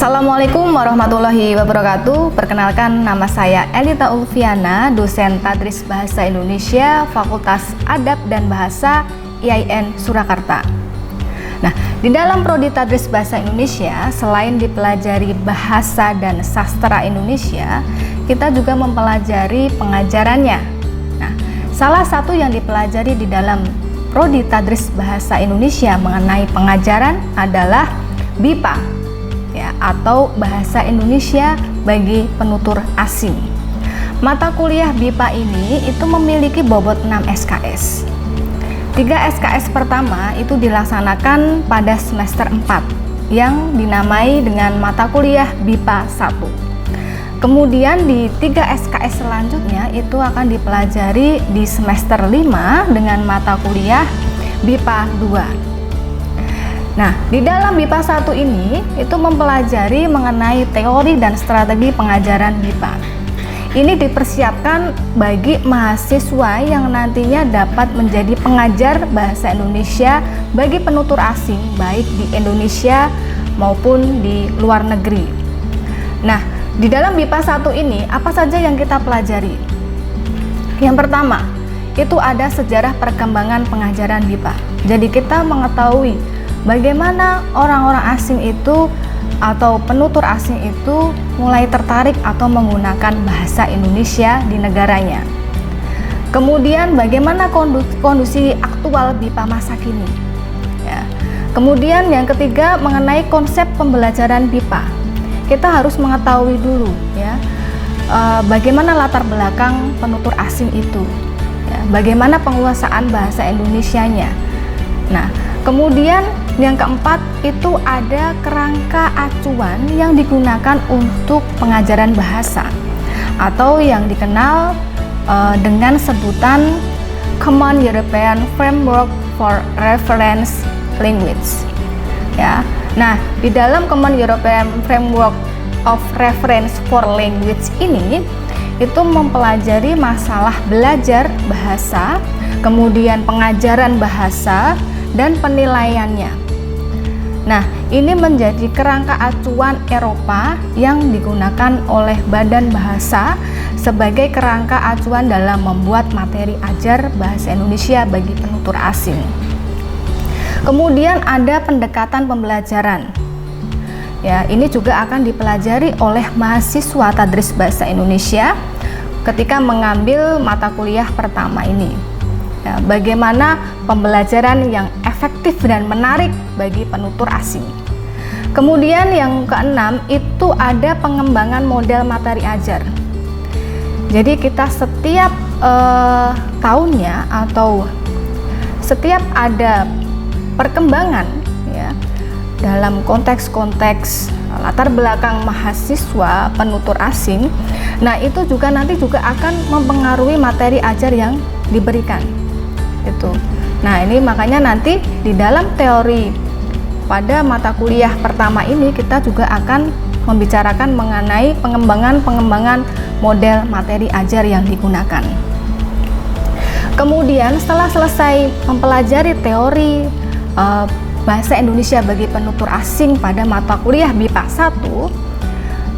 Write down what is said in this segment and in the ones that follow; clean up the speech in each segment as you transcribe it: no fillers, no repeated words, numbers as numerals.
Assalamualaikum warahmatullahi wabarakatuh. Perkenalkan, nama saya Elita Ulfiana, dosen Tadris Bahasa Indonesia, Fakultas Adab dan Bahasa IAIN Surakarta. Nah, di dalam prodi Tadris Bahasa Indonesia, selain dipelajari bahasa dan sastra Indonesia, kita juga mempelajari pengajarannya. Nah, salah satu yang dipelajari di dalam prodi Tadris Bahasa Indonesia mengenai pengajaran adalah BIPA, atau Bahasa Indonesia bagi penutur asing. Mata kuliah BIPA ini itu memiliki bobot 6 SKS. 3 SKS pertama itu dilaksanakan pada semester 4 yang dinamai dengan mata kuliah BIPA 1. Kemudian di 3 SKS selanjutnya itu akan dipelajari di semester 5 dengan mata kuliah BIPA 2. Nah, di dalam BIPA 1 ini itu mempelajari mengenai teori dan strategi pengajaran BIPA. Ini dipersiapkan bagi mahasiswa yang nantinya dapat menjadi pengajar bahasa Indonesia bagi penutur asing, baik di Indonesia maupun di luar negeri. Nah, di dalam BIPA 1 ini apa saja yang kita pelajari? Yang pertama, itu ada sejarah perkembangan pengajaran BIPA. Jadi kita mengetahui bagaimana orang-orang asing itu atau penutur asing itu mulai tertarik atau menggunakan bahasa Indonesia di negaranya. Kemudian bagaimana kondisi aktual BIPA masa kini. Ya. Kemudian yang ketiga mengenai konsep pembelajaran BIPA. Kita harus mengetahui dulu ya bagaimana latar belakang penutur asing itu. Ya. Bagaimana penguasaan bahasa Indonesianya. Nah, kemudian yang keempat itu ada kerangka acuan yang digunakan untuk pengajaran bahasa atau yang dikenal dengan sebutan Common European Framework for Reference Language. Ya. Nah, di dalam Common European Framework of Reference for Language ini itu mempelajari masalah belajar bahasa, kemudian pengajaran bahasa dan penilaiannya. Nah, ini menjadi kerangka acuan Eropa yang digunakan oleh Badan Bahasa sebagai kerangka acuan dalam membuat materi ajar bahasa Indonesia bagi penutur asing. Kemudian ada pendekatan pembelajaran. Ya, ini juga akan dipelajari oleh mahasiswa Tadris Bahasa Indonesia ketika mengambil mata kuliah pertama ini. Ya, bagaimana pembelajaran yang efektif dan menarik bagi penutur asing. Kemudian yang keenam itu ada pengembangan model materi ajar. Jadi kita setiap tahunnya atau setiap ada perkembangan ya dalam konteks-konteks latar belakang mahasiswa penutur asing, nah itu juga nanti juga akan mempengaruhi materi ajar yang diberikan. Itu. Nah, ini makanya nanti di dalam teori pada mata kuliah pertama ini kita juga akan membicarakan mengenai pengembangan model materi ajar yang digunakan. Kemudian setelah selesai mempelajari teori bahasa Indonesia bagi penutur asing pada mata kuliah BIPA 1,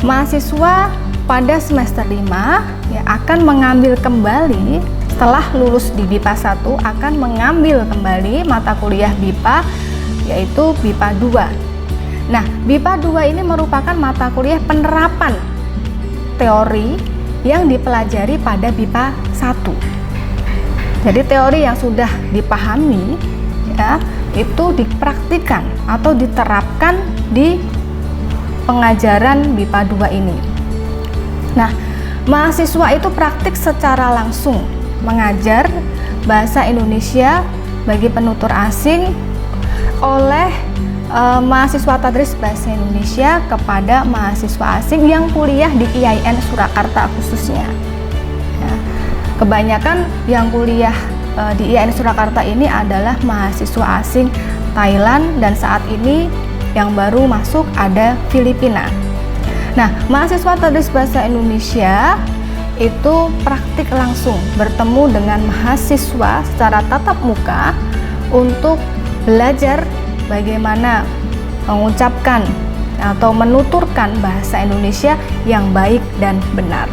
mahasiswa pada semester 5 ya akan mengambil kembali. Setelah lulus di BIPA 1 akan mengambil kembali mata kuliah BIPA yaitu BIPA 2. Nah, BIPA 2 ini merupakan mata kuliah penerapan teori yang dipelajari pada BIPA 1. Jadi teori yang sudah dipahami ya itu dipraktikkan atau diterapkan di pengajaran BIPA 2 ini. Nah, mahasiswa itu praktik secara langsung mengajar bahasa Indonesia bagi penutur asing oleh mahasiswa Tadris Bahasa Indonesia kepada mahasiswa asing yang kuliah di IAIN Surakarta khususnya. Ya, kebanyakan yang kuliah di IAIN Surakarta ini adalah mahasiswa asing Thailand dan saat ini yang baru masuk ada Filipina. Nah, mahasiswa Tadris Bahasa Indonesia itu praktik langsung bertemu dengan mahasiswa secara tatap muka untuk belajar bagaimana mengucapkan atau menuturkan bahasa Indonesia yang baik dan benar.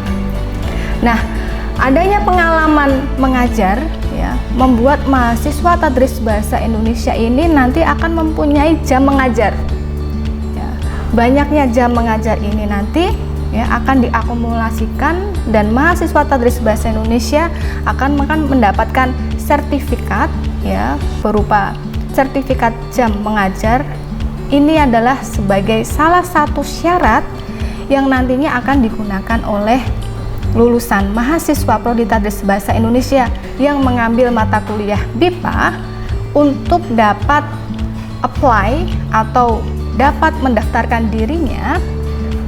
Nah, adanya pengalaman mengajar ya, membuat mahasiswa tadris bahasa Indonesia ini nanti akan mempunyai jam mengajar. Ya, banyaknya jam mengajar ini nanti ya akan diakumulasikan dan mahasiswa tadris bahasa Indonesia akan mendapatkan sertifikat ya berupa sertifikat jam mengajar. Ini adalah sebagai salah satu syarat yang nantinya akan digunakan oleh lulusan mahasiswa Prodi Tadris Bahasa Indonesia yang mengambil mata kuliah BIPA untuk dapat apply atau dapat mendaftarkan dirinya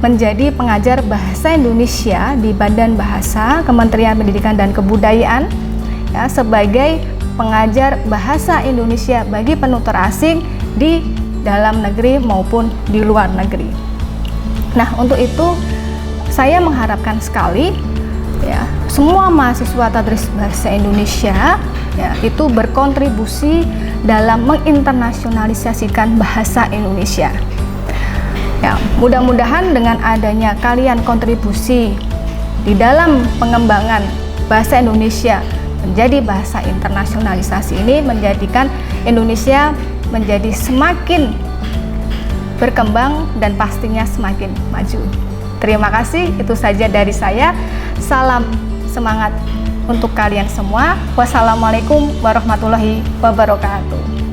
menjadi pengajar bahasa Indonesia di Badan Bahasa Kementerian Pendidikan dan Kebudayaan ya, sebagai pengajar bahasa Indonesia bagi penutur asing di dalam negeri maupun di luar negeri. Nah, untuk itu saya mengharapkan sekali ya, semua mahasiswa tadris bahasa Indonesia ya, itu berkontribusi dalam menginternasionalisasikan bahasa Indonesia. Ya, mudah-mudahan dengan adanya kalian kontribusi di dalam pengembangan bahasa Indonesia menjadi bahasa internasionalisasi ini menjadikan Indonesia menjadi semakin berkembang dan pastinya semakin maju. Terima kasih, itu saja dari saya. Salam semangat untuk kalian semua. Wassalamualaikum warahmatullahi wabarakatuh.